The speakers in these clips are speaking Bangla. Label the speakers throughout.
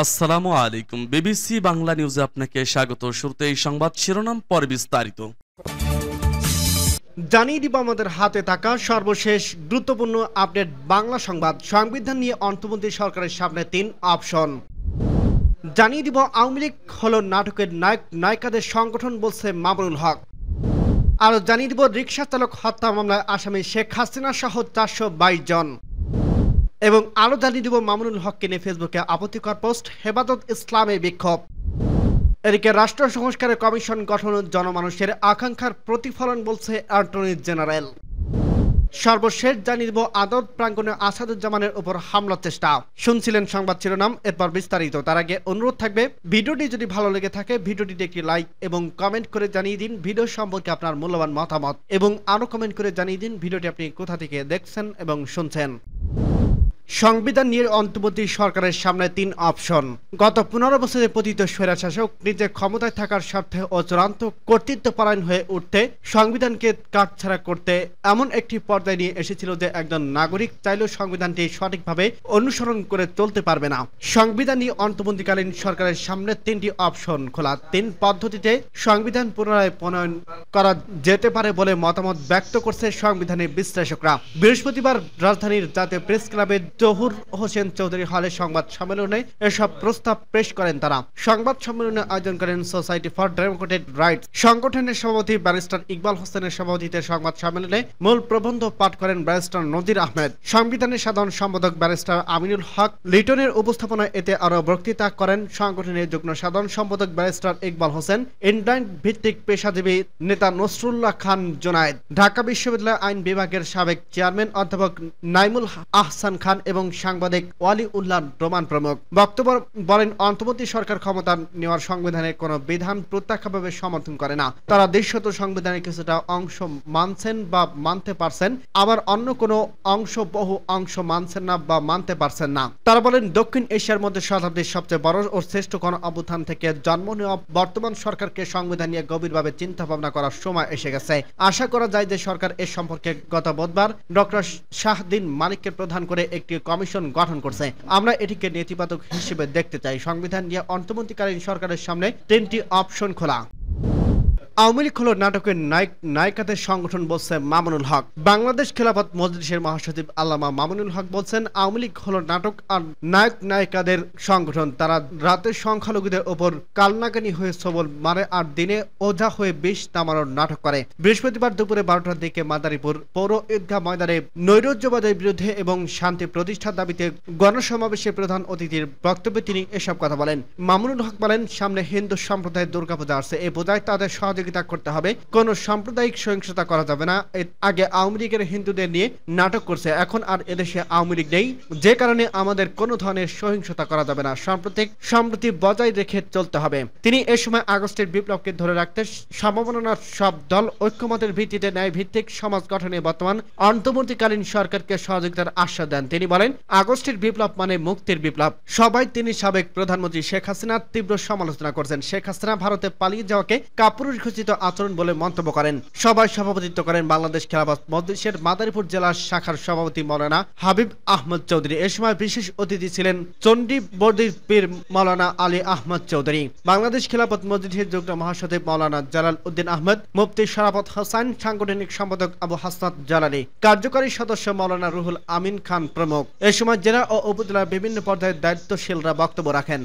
Speaker 1: আসসালামু আলাইকুম। বিবিসি বাংলা নিউজে আপনাকে স্বাগত। শুরুতেই সংবাদ শিরোনাম, পরে বিস্তারিত।
Speaker 2: জানিয়ে দিব আমাদের হাতে থাকা সর্বশেষ গুরুত্বপূর্ণ আপডেট বাংলা সংবাদ। সংবিধান নিয়ে অন্তর্বর্তী সরকারের সামনে 3 অপশন। জানিয়ে দিব আওয়ামী লীগ হলো নাটকের নায়ক নায়িকাদের সংগঠন, বলছে মামুনুল হক। আরও জানিয়ে দিব রিকশা চালক হত্যা মামলায় আসামি শেখ হাসিনা সহ 422 জন। এবং আরও জানিয়ে দিব মামুনুল হককে নিয়ে ফেসবুকে আপত্তিকর পোস্ট, হেফাজত ইসলামে বিক্ষোভ। এদিকে রাষ্ট্র সংস্কারের কমিশন গঠন জনমানুষের আকাঙ্ক্ষার প্রতিফলন, বলছে অ্যাটর্নি জেনারেল। সর্বশেষ জানিয়ে দিব আদালত প্রাঙ্গণে আসাদুজ্জামানের উপর হামলার চেষ্টা। শুনছিলেন সংবাদ শিরোনাম, এরপর বিস্তারিত। তার আগে অনুরোধ থাকবে, ভিডিওটি যদি ভালো লেগে থাকে ভিডিওটিতে একটি লাইক এবং কমেন্ট করে জানিয়ে দিন ভিডিও সম্পর্কে আপনার মূল্যবান মতামত, এবং আরও কমেন্ট করে জানিয়ে দিন ভিডিওটি আপনি কোথা থেকে দেখছেন এবং শুনছেন। সংবিধান নিয়ে অন্তর্বর্তী সরকারের সামনে 3 অপশন। গত 15 বছরে পতিত স্বৈরশাসক নিজে ক্ষমতায় থাকার স্বার্থে ও চূড়ান্ত কর্তৃত্বপরায়ণ হয়ে উঠতে সংবিধানকে কাটছাড়া করতে এমন একটি পর্যায়ে নিয়ে এসেছিল যে একজন নাগরিক চাইলেও সংবিধানটি সঠিকভাবে অনুসরণ করে চলতে পারবে না। সংবিধান নিয়ে অন্তর্বর্তীকালীন সরকারের সামনে 3টি অপশন খোলা। 3 পদ্ধতিতে সংবিধান পুনরায় প্রণয়ন করা যেতে পারে বলে মতামত ব্যক্ত করছে সংবিধানের বিশ্লেষকরা। বৃহস্পতিবার রাজধানীর জাতীয় প্রেস ক্লাবে জহুর হোসেন চৌধুরী হলে সংবাদ সম্মেলনে এসব প্রস্তাব পেশ করেন তারা। সংবাদ সম্মেলনে আয়োজন করেন সোসাইটি ফর ডেমোক্রেটিক রাইটস সংগঠনের সভাপতি ব্যারিস্টার ইকবাল হোসেনের সভাপতিত্বে সংবাদ সম্মেলনে মূল প্রবন্ধ পাঠ করেন ব্যারিস্টার নজির আহমেদ। সংবিধানের সাধারণ সম্পাদক ব্যারিস্টার আমিনুল হক লিটনের উপস্থাপনায় এতে আরও বক্তৃতা করেন সংগঠনের যুগ্ম সাধারণ সম্পাদক ব্যারিস্টার ইকবাল হোসেন, ইন্টারনেট ভিত্তিক পেশাজীবী নেতা নসরুল্লাহ খান জোনায়েদ, ঢাকা বিশ্ববিদ্যালয় আইন বিভাগের সাবেক চেয়ারম্যান অধ্যাপক নাইমুল আহসান খান এবং সাংবাদিক ওয়ালি উল্লাহ রোমান প্রমুখ। বক্তব্য বলেন, অন্তর্বর্তী সরকার ক্ষমতা নেওয়ার সংবিধানের কোনো বিধান প্রত্যাখ্যাতভাবে সমর্থন করে না। তারা দৃশ্যত সংবিধানের কিছুটা অংশ মানছেন বা মানতে পারছেন, আবার অন্য কোনো অংশ বহু অংশ মানছেন না বা মানতে পারছেন না। তারা বলেন, দক্ষিণ এশিয়ার মধ্যে শতাব্দীর সবচেয়ে বড় ও শ্রেষ্ঠ গণ অভ্যুত্থান থেকে জন্ম নেওয়া বর্তমান সরকারকে সংবিধান নিয়ে গভীরভাবে চিন্তা ভাবনা করার সময় এসে গেছে। আশা করা যায় যে সরকার এ সম্পর্কে গত বুধবার ডক্টর শাহদিন মালিককে প্রধান করে একটি কমিশন গঠন করছে। আমরা এটিকে নেতিবাচক হিসেবে দেখতে চাই। সংবিধান নিয়ে অন্তর্বর্তীকালীন সরকারের সামনে 3টি অপশন খোলা। আওয়ামী লীগ হলো নাটকের নায়ক নায়িকাদের সংগঠন, বলছে মামুনুল হক। বাংলাদেশ খেলাফত মজলিসের মহাসচিব আল্লামা মামুনুল হক বলছেন, আওয়ামী লীগ হলো নাটক আর নায়ক নায়িকাদের সংগঠন। তারা রাতে সংখ্যালঘুদের ওপর কালনাকানি হয়ে সবল মারে আর দিনে ওঝা হয়ে বিষ নামানোর নাটক করে। বৃহস্পতিবার দুপুরে 12টার দিকে মাদারীপুর পৌর ঈদগাহ ময়দানে নৈরাজ্যবাদের বিরুদ্ধে এবং শান্তি প্রতিষ্ঠার দাবিতে গণসমাবেশের প্রধান অতিথির বক্তব্যে তিনি এসব কথা বলেন। মামুনুল হক বলেন, সামনে হিন্দু সম্প্রদায়ের দুর্গাপূজা আসছে। এই পূজায় তাদের সহযোগিতা করতে হবে, কোন সাম্প্রদায়িক সহিংসতা করা যাবে না। আগে আওয়ামী লীগের হিন্দুদের নিয়ে নাটক করছে, এখন আর এদেশে আওয়ামী লীগ নেই, যে কারণে আমাদের কোনো ধরনের সহিংসতা করা যাবে না। সাম্প্রতিক সম্প্রতি বজায় রেখে চলতে হবে। তিনি এ সময় আগস্টের বিপ্লবকে ধরে রাখতে সম্ভাবনার সব দল ঐক্যমতের ভিত্তিতে ন্যায় ভিত্তিক সমাজ গঠনে বর্তমান অন্তর্বর্তীকালীন সরকারকে সহযোগিতার আশ্বাস দেন। তিনি বলেন, আগস্টের বিপ্লব মানে মুক্তির বিপ্লব। সবাই তিনি সাবেক প্রধানমন্ত্রী শেখ হাসিনার তীব্র সমালোচনা করছেন। শেখ হাসিনা ভারতে পালিয়ে যাওয়াকে কাপুরুষ আচরণ বলে মন্তব্য করেন। সবাই সভাপতিত্ব করেন বাংলাদেশ খেলাফত মজলিসের মাদারীপুর জেলা শাখার সভাপতি মাওলানা হাবিব আহমদ চৌধুরী। এ সময় বিশেষ অতিথি ছিলেন চন্ডী বর্দির পীর মাওলানা আলী আহমদ চৌধুরী, বাংলাদেশ খেলাফত মজলিসের যুগ্ম মহাসচিব মাওলানা জালাল উদ্দিন আহমদ, মুফতি শরাফত হোসেন, সাংগঠনিক সম্পাদক আবু হাসনাত জালালী, কার্যকরী সদস্য মাওলানা রুহুল আমিন খান প্রমুখ। এ সময় জেলা ও উপজেলার বিভিন্ন পর্যায়ের দায়িত্বশীলরা বক্তব্য রাখেন।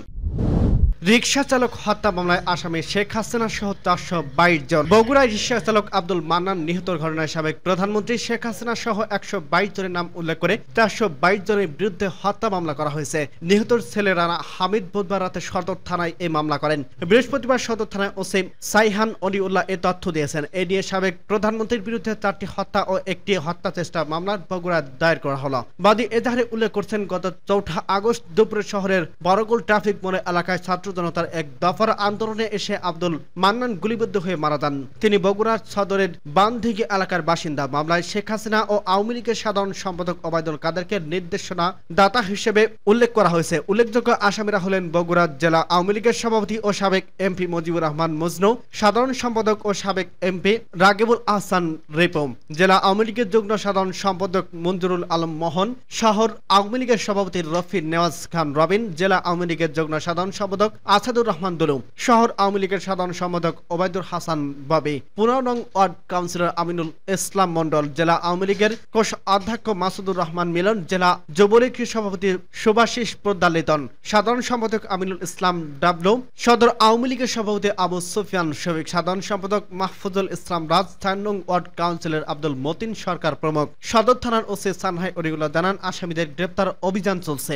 Speaker 2: রিকশা চালক হত্যা মামলায় আসামি শেখ হাসিনা সহ 422 জন। বগুড়ায় রিকশা চালক আব্দুল মান্নান নিহতর ঘটনায় সাবেক প্রধানমন্ত্রী শেখ হাসিনা সহ 122 জনের নাম উল্লেখ করে 422 জনের বিরুদ্ধে হত্যা মামলা করা হয়েছে। নিহতর ছেলে রানা হামিদ বুধবার রাতে সদর থানায় এই মামলা করেন। বৃহস্পতিবার সদর থানায় ওসি সাইহান অলিউল্লাহ এ তথ্য দিয়েছেন। এ নিয়ে সাবেক প্রধানমন্ত্রীর বিরুদ্ধে 4টি হত্যা ও একটি হত্যা চেষ্টা মামলা বগুড়ায় দায়ের করা হলো। বাদী এজাহারে উল্লেখ করছেন, গত 4 আগস্ট দুপুরে শহরের বড়গোল ট্রাফিক মোড় এলাকায় ছাত্র জনতার এক দফার আন্দোলনে এসে আব্দুল মান্নান গুলিবিদ্ধ হয়ে মারা যান। তিনি বগুড়া সদরের বানদিঘি এলাকার বাসিন্দা। মামলায় শেখ হাসিনা ও আওয়ামী লীগের সাধারণ সম্পাদক ওবায়দুল কাদেরকে নির্দেশনা দাতা হিসেবে উল্লেখ করা হয়েছে। উল্লেখযোগ্য আসামিরা হলেন বগুড়া জেলা আওয়ামী লীগের সভাপতি ও সাবেক এমপি মুজিবুর রহমান মজনু, সাধারণ সম্পাদক ও সাবেক এমপি রাগিবুল আহসান রিপন, জেলা আওয়ামী লীগের যুগ্ম সাধারণ সম্পাদক মঞ্জুরুল আলম মোহন, শহর আওয়ামী লীগের সভাপতি রফি নেওয়াজ খান রবিন, জেলা আওয়ামী লীগের যুগ্ম সাধারণ সম্পাদক আসাদুর রহমান দুলু, শহর আওয়ামী লীগের সাধারণ সম্পাদক ওবায়দুল হাসান ববি, 15 নং ওয়ার্ড কাউন্সিলর আমিনুল ইসলাম মন্ডল, জেলা আওয়ামী লীগের কোষ অধ্যক্ষ মাসুদুর রহমান মিলন, জেলা যুবলীগের সভাপতি সুভাষিস পোদ্দার লিটন, সাধারণ সম্পাদক আমিনুল ইসলাম ডাবলু, সদর আওয়ামী লীগের সভাপতি আবু সুফিয়ান শফিক, সাধারণ সম্পাদক মাহফুজুল ইসলাম রাজ, 4 নং ওয়ার্ড কাউন্সিলর আব্দুল মতিন সরকার প্রমুখ। সদর থানার ওসি সানহাই অরিগুলা জানান, আসামিদের গ্রেপ্তার অভিযান চলছে।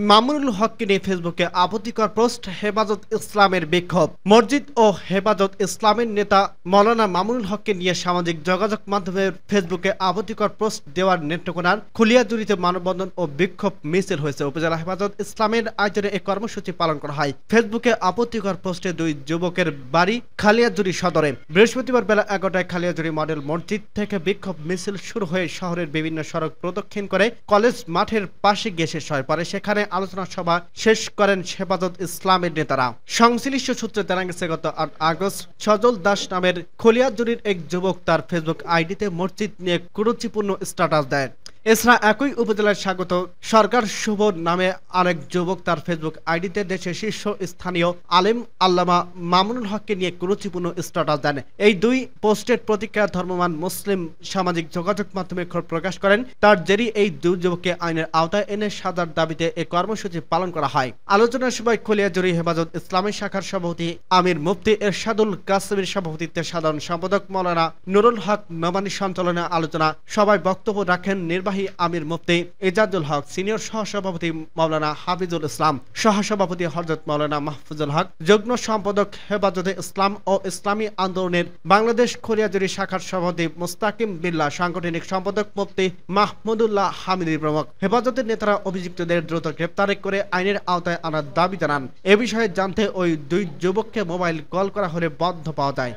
Speaker 2: মামুনুল হককে নিয়ে ফেসবুকে আপত্তিকর পোস্ট, হেফাজত ইসলামের বিক্ষোভ। মসজিদ ও হেফাজত ইসলামের নেতা মৌলানা মামুনুল হককে নিয়ে সামাজিক যোগাযোগ মাধ্যমে ফেসবুকে আপত্তিকর পোস্ট দেওয়ার নেত্রকোনার খুলিয়াজুড়িতে মানববন্ধন ও বিক্ষোভ মিছিল হয়েছে। উপজেলা হেফাজত ইসলামের আয়োজনে এই কর্মসূচি পালন করা হয়। ফেসবুকে আপত্তিকর পোস্টে 2 যুবকের বাড়ি খালিয়াজুড়ি সদরে। বৃহস্পতিবার বেলা 11টায় খালিয়াজুড়ি মডেল মসজিদ থেকে বিক্ষোভ মিছিল শুরু হয়ে শহরের বিভিন্ন সড়ক প্রদক্ষিণ করে কলেজ মাঠের পাশে গিয়ে শেষ হয়। পরে সেখানে আলোচনা সভা শেষ করেন হেফাজত ইসলামের নেতারা। সংশ্লিষ্ট সূত্রে জানা গেছে, গত 8 আগস্ট সজল দাস নামের খলিয়াজুড়ির এক যুবক তার ফেসবুক আইডিতে মসজিদ নিয়ে কুরুচিপূর্ণ স্ট্যাটাস দেয়। এছাড়া একই উপজেলার স্বাগত সরকার শুভ নামে আরেক যুবক তার ফেসবুক আইডিতে দেশের শীর্ষ স্থানীয় আলেম আল্লামা মামুনুল হককে নিয়ে কুরুচিপূর্ণ স্ট্যাটাস দেন। এই 2 পোস্টের প্রতিক্রিয়া ধর্মমান মুসলিম সামাজিক যোগাযোগ মাধ্যমে ক্ষোভ প্রকাশ করেন। তার জেরি এই 2 যুবককে আইনের আওতায় এনে সাজার দাবিতে এই কর্মসূচি পালন করা হয়। আলোচনার সময় খলিয়াজুড়ি হেফাজত ইসলামের শাখার সভাপতি আমির মুফতি এরশাদুল কাসেমের সভাপতিত্বে সাধারণ সম্পাদক মাওলানা নুরুল হক নোমানী সঞ্চালনে আলোচনা সভায় বক্তব্য রাখেন নির্বাহী আমির মুফতি এজাজুল হক, সিনিয়র সহসভাপতি মাওলানা হাফিজুল ইসলাম, সহসভাপতি হযরত মাওলানা মাহফুজুল হক, যুগ্ম সম্পাদক হেফাজতে ইসলাম ও ইসলামী আন্দোলনের বাংলাদেশ খলিয়াজুড়ি শাখার সভাপতি মুস্তাকিম বিল্লাহ, সাংগঠনিক সম্পাদক মুফতি মাহমুদুল্লাহ হামিদি প্রমুখ। হেফাজতের নেতারা অভিযুক্তদের দ্রুত গ্রেপ্তার করে আইনের আওতায় আনার দাবি জানান। এ বিষয়ে জানতে ওই 2 যুবককে মোবাইল কল করা হলে বন্ধ পাওয়া যায়।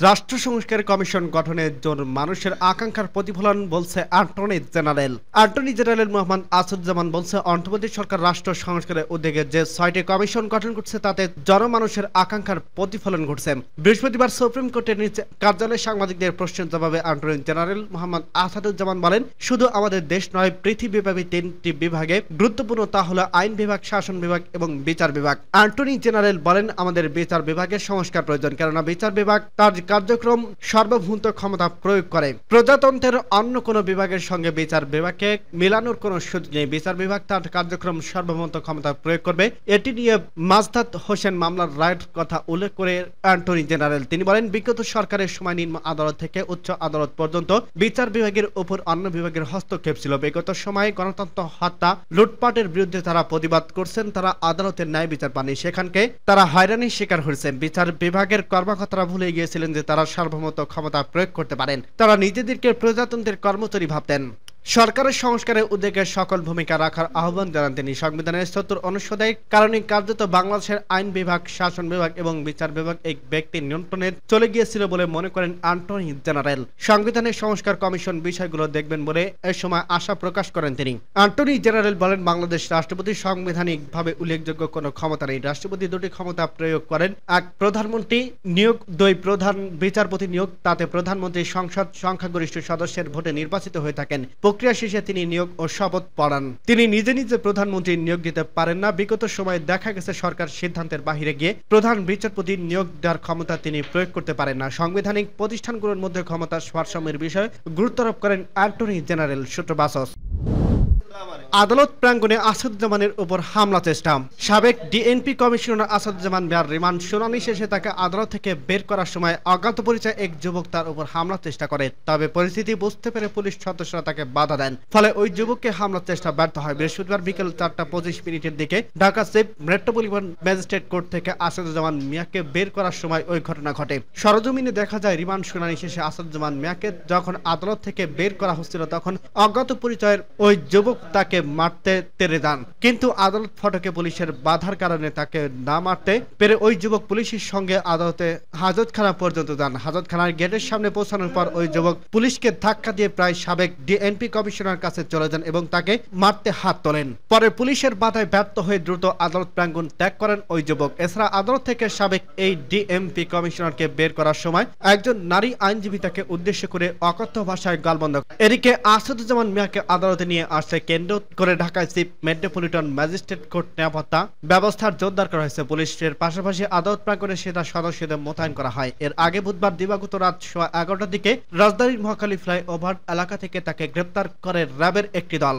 Speaker 2: রাষ্ট্র সংস্কার কমিশন গঠনের জন্য মানুষের আকাঙ্ক্ষার প্রতিফলন বলছে attorney general. Attorney general Mohammad Asaduzzaman বলছে, অন্তর্বর্তী সরকার রাষ্ট্র সংস্কারের উদ্যোগে যে 6টি কমিশন গঠন করছে তাতে জনমানুষের আকাঙ্ক্ষার প্রতিফলন ঘটছে। বৃহস্পতিবার সুপ্রিম কোর্টের নিচে কার্যালয়ে সাংবাদিকদের প্রশ্নের জবাবে অ্যাটর্নি জেনারেল মোহাম্মদ আসাদুজ্জামান বলেন, শুধু আমাদের দেশ নয়, পৃথিবীব্যাপী 3টি বিভাগে গুরুত্বপূর্ণ, তা হলো আইন বিভাগ, শাসন বিভাগ এবং বিচার বিভাগ। অ্যাটর্নি জেনারেল বলেন, আমাদের বিচার বিভাগের সংস্কার প্রয়োজন, কেননা বিচার বিভাগ তার কার্যক্রম সার্বভৌমত্ব ক্ষমতা প্রয়োগ করে। প্রজাতন্ত্রের অন্য কোনো বিভাগের সঙ্গে বিচার বিভাগকে মেলানোর কোনো সুযোগ নেই। বিচার বিভাগ তার কার্যক্রম সার্বভৌমত্ব ক্ষমতা প্রয়োগ করবে। এটি নিয়ে মাজদাদ হোসেন মামলার রায়ের কথা উল্লেখ করে অ্যাটর্নি জেনারেল তিনি বলেন, বিগত সরকারের সময় নিম্ন আদালত থেকে উচ্চ আদালত পর্যন্ত বিচার বিভাগের উপর অন্য বিভাগের হস্তক্ষেপ ছিল। বিগত সময়ে গণতন্ত্র হত্যা, লুটপাটের বিরুদ্ধে তারা প্রতিবাদ করছেন, তারা আদালতের ন্যায় বিচার পাননি, সেখানকে তারা হয়রানির শিকার হয়েছেন। বিচার বিভাগের কর্মকর্তারা ভুলে গিয়েছিলেন যে তারা সার্বভৌমত্ব ক্ষমতা প্রয়োগ করতে পারেন। তারা নিজেদেরকে প্রজাতন্ত্রের কর্মচারী ভাবতেন। সরকারের সংস্কারের উদ্যোগে সকল ভূমিকা রাখার আহ্বান জানান তিনি। সংবিধানের ৭০ অনুচ্ছেদের কারণে কার্যত বাংলাদেশের আইন বিভাগ, শাসন বিভাগ এবং বিচার বিভাগ এক ব্যক্তির নিয়ন্ত্রণে চলে গিয়েছিল বলে মনে করেন অ্যাটর্নি জেনারেল। সংবিধানের সংস্কার কমিশন বিষয়গুলো দেখবেন বলে এ সময় আশা প্রকাশ করেন তিনি। অ্যাটর্নি জেনারেল বলেন, বাংলাদেশ রাষ্ট্রপতির সাংবিধানিকভাবে উল্লেখযোগ্য কোনো ক্ষমতা নেই। রাষ্ট্রপতি 2টি ক্ষমতা প্রয়োগ করেন, এক প্রধানমন্ত্রী নিয়োগ, 2 প্রধান বিচারপতি নিয়োগ। তাতে প্রধানমন্ত্রী সংসদ সংখ্যাগরিষ্ঠ সদস্যের ভোটে নির্বাচিত হয়ে থাকেন। প্রক্রিয়া শেষে তিনি নিয়োগ ও শপথ পড়ান। তিনি নিজে নিজে প্রধানমন্ত্রী নিয়োগ দিতে পারেন না। বিগত সময়ে দেখা গেছে সরকার সিদ্ধান্তের বাহিরে গিয়ে প্রধান বিচারপতি নিয়োগ দেওয়ার ক্ষমতা তিনি প্রয়োগ করতে পারেন না। সাংবিধানিক প্রতিষ্ঠানগুলোর মধ্যে ক্ষমতা ভারসাম্যের বিষয়ে গুরুত্বারোপ করেন অ্যাটর্নি জেনারেল। সূত্র বাসস। আদালত প্রাঙ্গণে আসাদুজ্জামানের উপর হামলা চেষ্টা। সাবেক ডিএনপি কমিশনার আসাদুজ্জামান মিয়ার রিমান্ড শুনানি শেষে তাকে আদালত থেকে বের করার সময় অজ্ঞাত পরিচয় এক যুবক তার উপর হামলার চেষ্টা করে। তবে পরিস্থিতি বুঝতে পেরে পুলিশ সদস্যরা তাকে বাধা দেন, ফলে ওই যুবককে হামলার চেষ্টা ব্যর্থ হয়। বৃহস্পতিবার বিকেল 4:25 দিকে Dhaka chief metropolitan magistrate court থেকে আসাদুজ্জামান মিয়াকে বের করার সময় ওই ঘটনা ঘটে। সরজমিনে দেখা যায়, রিমান্ড শুনানি শেষে আসাদুজ্জামান মিয়াকে যখন আদালত থেকে বের করা হচ্ছিল তখন অজ্ঞাত পরিচয়ের ওই যুবক তাকে মারতে তেড়ে যান, কিন্তু আদালত ফটকে পুলিশের বাধার কারণে তাকে না মারতে পেরে ওই যুবক পুলিশের সঙ্গে আদালতে হাজতখানা পর্যন্ত যান। হাজতখানার গেটের সামনে পৌঁছানোর পর ওই যুবক পুলিশকে ধাক্কা দিয়ে প্রায় সাবেক ডিএমপি কমিশনার কাছে চলে যান এবং তাকে মারতে হাত তোলেন। পরে পুলিশের বাধায় ব্যর্থ হয়ে দ্রুত আদালত প্রাঙ্গণ ত্যাগ করেন ওই যুবক। এছাড়া আদালত থেকে সাবেক এই ডিএমপি কমিশনারকে বের করার সময় একজন নারী আইনজীবী তাকে উদ্দেশ্য করে অকথ্য ভাষায় গালমন্দ। এদিকে আসাদুজ্জামান মিয়াকে আদালতে নিয়ে আসছে কেন্দ্র করে ঢাকায় চিফ মেট্রোপলিটন ম্যাজিস্ট্রেট কোর্ট নিরাপত্তা ব্যবস্থার জোরদার করা হয়েছে। পুলিশের পাশাপাশি আদালত প্রাঙ্গণে সেনা সদস্যদের মোতায়েন করা হয়। এর আগে বুধবার দিবাগত রাত 11টার দিকে রাজধানীর মহাখালী ফ্লাইওভার এলাকা থেকে তাকে গ্রেপ্তার করে র্যাবের একটি দল।